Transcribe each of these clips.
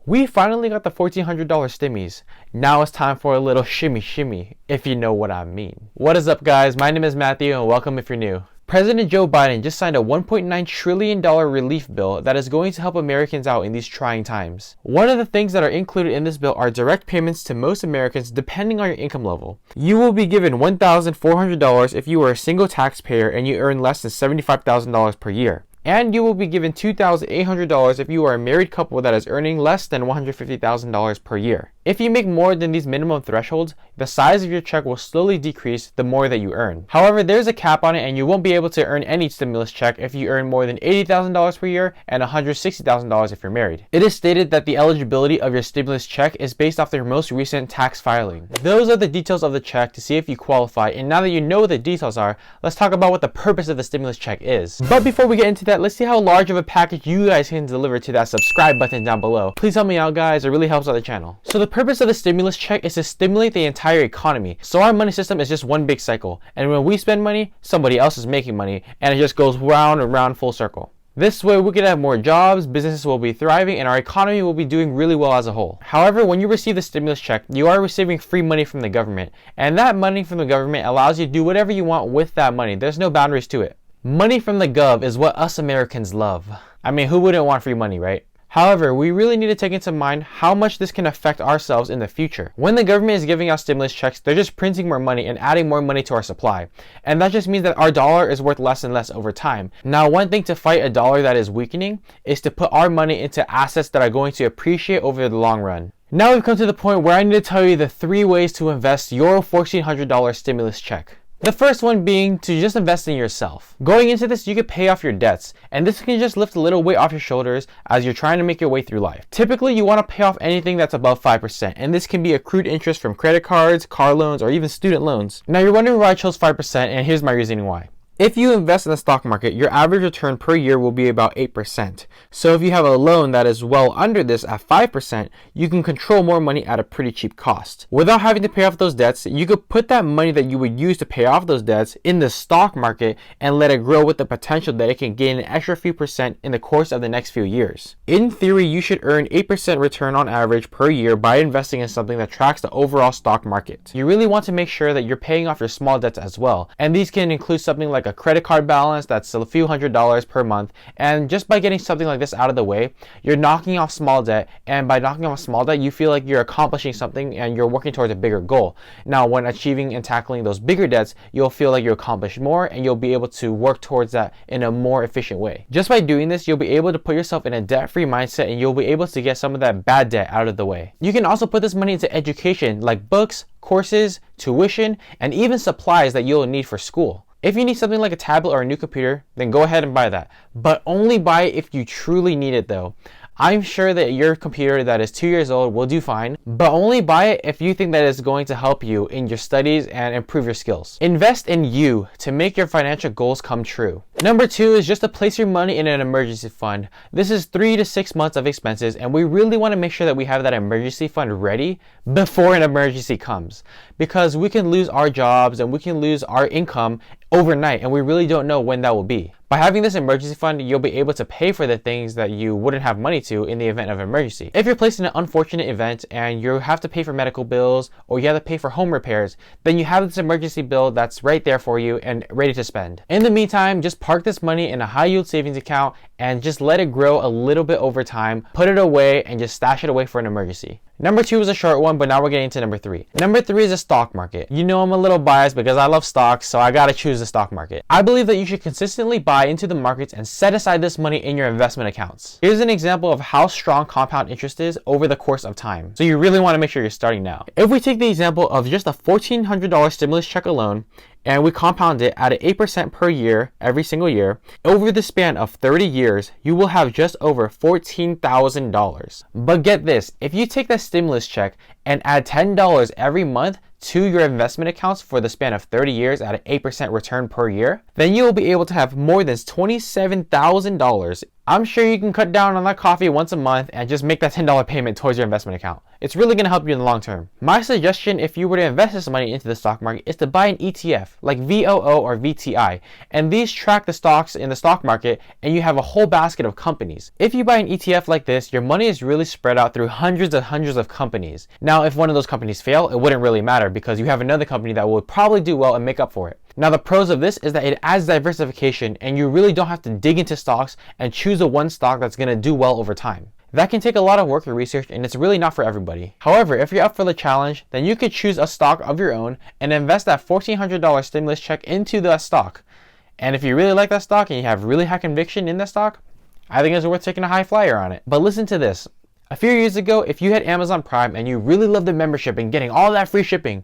We finally got the $1,400 stimmies. Now it's time for a little shimmy shimmy, if you know what I mean. What is up, guys? My name is Matthew and welcome if you're new. President Joe Biden just signed a $1.9 trillion relief bill that is going to help Americans out in these trying times. One of the things that are included in this bill are direct payments to most Americans depending on your income level. You will be given $1,400 if you are a single taxpayer and you earn less than $75,000 per year. And you will be given $2,800 if you are a married couple that is earning less than $150,000 per year. If you make more than these minimum thresholds, the size of your check will slowly decrease the more that you earn. However, there's a cap on it and you won't be able to earn any stimulus check if you earn more than $80,000 per year and $160,000 if you're married. It is stated that the eligibility of your stimulus check is based off your most recent tax filing. Those are the details of the check to see if you qualify, and now that you know what the details are, let's talk about what the purpose of the stimulus check is. But before we get into that, let's see how large of a package you guys can deliver to that subscribe button down below. Please help me out, guys. It really helps out the channel. So the purpose of the stimulus check is to stimulate the entire economy. So our money system is just one big cycle, and when we spend money, somebody else is making money, and it just goes round and round full circle. This way we can have more jobs, businesses will be thriving, and our economy will be doing really well as a whole. However, when you receive the stimulus check, you are receiving free money from the government, and that money from the government allows you to do whatever you want with that money. There's no boundaries to it. Money from the gov is what us Americans love. I mean, who wouldn't want free money, right? However, we really need to take into mind how much this can affect ourselves in the future. When the government is giving out stimulus checks, they're just printing more money and adding more money to our supply. And that just means that our dollar is worth less and less over time. Now, one thing to fight a dollar that is weakening is to put our money into assets that are going to appreciate over the long run. Now we've come to the point where I need to tell you the 3 ways to invest your $1,400 stimulus check. The first one being to just invest in yourself. Going into this, you could pay off your debts, and this can just lift a little weight off your shoulders as you're trying to make your way through life. Typically, you want to pay off anything that's above 5%, and this can be accrued interest from credit cards, car loans, or even student loans. Now you're wondering why I chose 5%, and here's my reasoning why. If you invest in the stock market, your average return per year will be about 8%. So if you have a loan that is well under this at 5%, you can control more money at a pretty cheap cost. Without having to pay off those debts, you could put that money that you would use to pay off those debts in the stock market and let it grow with the potential that it can gain an extra few percent in the course of the next few years. In theory, you should earn 8% return on average per year by investing in something that tracks the overall stock market. You really want to make sure that you're paying off your small debts as well, and these can include something like a credit card balance that's a few $100s per month. And just by getting something like this out of the way, you're knocking off small debt, and by knocking off small debt, you feel like you're accomplishing something and you're working towards a bigger goal. Now, when achieving and tackling those bigger debts, you'll feel like you accomplished more and you'll be able to work towards that in a more efficient way. Just by doing this, you'll be able to put yourself in a debt-free mindset and you'll be able to get some of that bad debt out of the way. You can also put this money into education like books, courses, tuition, and even supplies that you'll need for school. If you need something like a tablet or a new computer, then go ahead and buy that. But only buy it if you truly need it though. I'm sure that your computer that is 2 years old will do fine, but only buy it if you think that it's going to help you in your studies and improve your skills. Invest in you to make your financial goals come true. Number 2 is just to place your money in an emergency fund. This is 3 to 6 months of expenses, and we really want to make sure that we have that emergency fund ready before an emergency comes, because we can lose our jobs and we can lose our income overnight, and we really don't know when that will be. By having this emergency fund, you'll be able to pay for the things that you wouldn't have money to in the event of an emergency. If you're placed in an unfortunate event and you have to pay for medical bills or you have to pay for home repairs, then you have this emergency bill that's right there for you and ready to spend. In the meantime, just park this money in a high yield savings account and just let it grow a little bit over time, put it away, and just stash it away for an emergency. Number 2 is a short one, but now we're getting into number 3. Number 3 is the stock market. You know I'm a little biased because I love stocks, so I gotta choose the stock market. I believe that you should consistently buy into the markets and set aside this money in your investment accounts. Here's an example of how strong compound interest is over the course of time. So you really want to make sure you're starting now. If we take the example of just a $1,400 stimulus check alone, and we compound it at 8% per year every single year, over the span of 30 years, you will have just over $14,000. But get this, if you take that stimulus check and add $10 every month to your investment accounts for the span of 30 years at an 8% return per year, then you will be able to have more than $27,000 I'm sure you can cut down on that coffee once a month and just make that $10 payment towards your investment account. It's really going to help you in the long term. My suggestion, if you were to invest this money into the stock market, is to buy an ETF like VOO or VTI, and these track the stocks in the stock market, and you have a whole basket of companies. If you buy an ETF like this, your money is really spread out through hundreds of companies. Now, if one of those companies fail, it wouldn't really matter because you have another company that will probably do well and make up for it. Now, the pros of this is that it adds diversification, and you really don't have to dig into stocks and choose the one stock that's going to do well over time. That can take a lot of work and research, and it's really not for everybody. However, if you're up for the challenge, then you could choose a stock of your own and invest that $1,400 stimulus check into that stock. And if you really like that stock and you have really high conviction in that stock, I think it's worth taking a high flyer on it. But listen to this. A few years ago, if you had Amazon Prime and you really loved the membership and getting all that free shipping,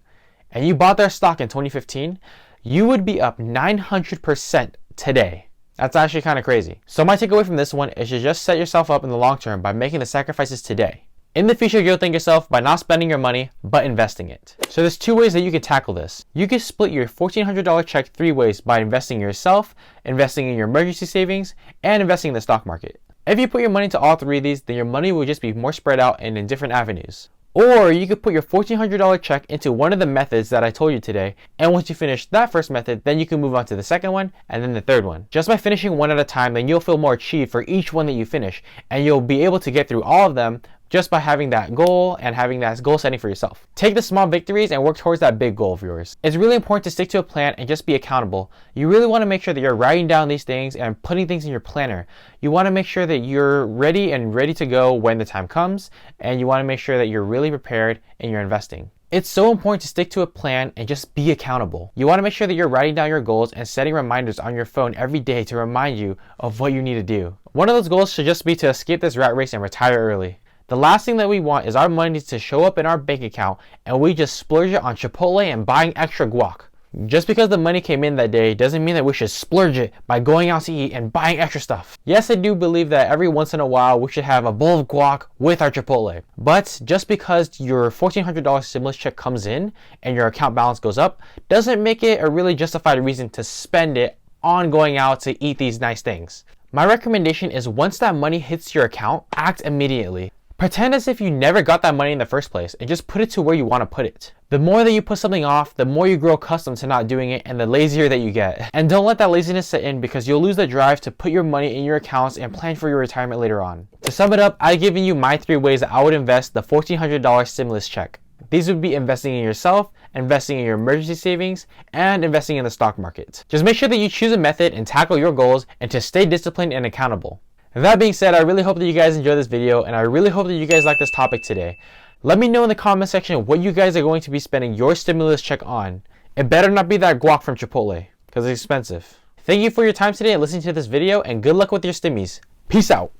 and you bought their stock in 2015, you would be up 900% today. That's actually kind of crazy. So my takeaway from this one is to just set yourself up in the long term by making the sacrifices today. In the future, you'll thank yourself by not spending your money, but investing it. So there's two ways that you can tackle this. You can split your $1,400 check 3 ways by investing in yourself, investing in your emergency savings, and investing in the stock market. If you put your money into all 3 of these, then your money will just be more spread out and in different avenues. Or you could put your $1,400 check into one of the methods that I told you today, and once you finish that first method, then you can move on to the second one and then the third one. Just by finishing one at a time, then you'll feel more achieved for each one that you finish, and you'll be able to get through all of them just by having that goal and having that goal setting for yourself. Take the small victories and work towards that big goal of yours. It's really important to stick to a plan and just be accountable. You really want to make sure that you're writing down these things and putting things in your planner. You want to make sure that you're ready to go when the time comes, and you want to make sure that you're really prepared in your investing. It's so important to stick to a plan and just be accountable. You want to make sure that you're writing down your goals and setting reminders on your phone every day to remind you of what you need to do. One of those goals should just be to escape this rat race and retire early. The last thing that we want is our money to show up in our bank account and we just splurge it on Chipotle and buying extra guac. Just because the money came in that day doesn't mean that we should splurge it by going out to eat and buying extra stuff. Yes, I do believe that every once in a while we should have a bowl of guac with our Chipotle. But just because your $1,400 stimulus check comes in and your account balance goes up doesn't make it a really justified reason to spend it on going out to eat these nice things. My recommendation is once that money hits your account, act immediately. Pretend as if you never got that money in the first place and just put it to where you want to put it. The more that you put something off, the more you grow accustomed to not doing it and the lazier that you get. And don't let that laziness set in because you'll lose the drive to put your money in your accounts and plan for your retirement later on. To sum it up, I've given you my 3 ways that I would invest the $1,400 stimulus check. These would be investing in yourself, investing in your emergency savings, and investing in the stock market. Just make sure that you choose a method and tackle your goals and to stay disciplined and accountable. That being said, I really hope that you guys enjoyed this video, and I really hope that you guys like this topic today. Let me know in the comment section what you guys are going to be spending your stimulus check on. It better not be that guac from Chipotle, because it's expensive. Thank you for your time today and listening to this video, and good luck with your stimmies. Peace out.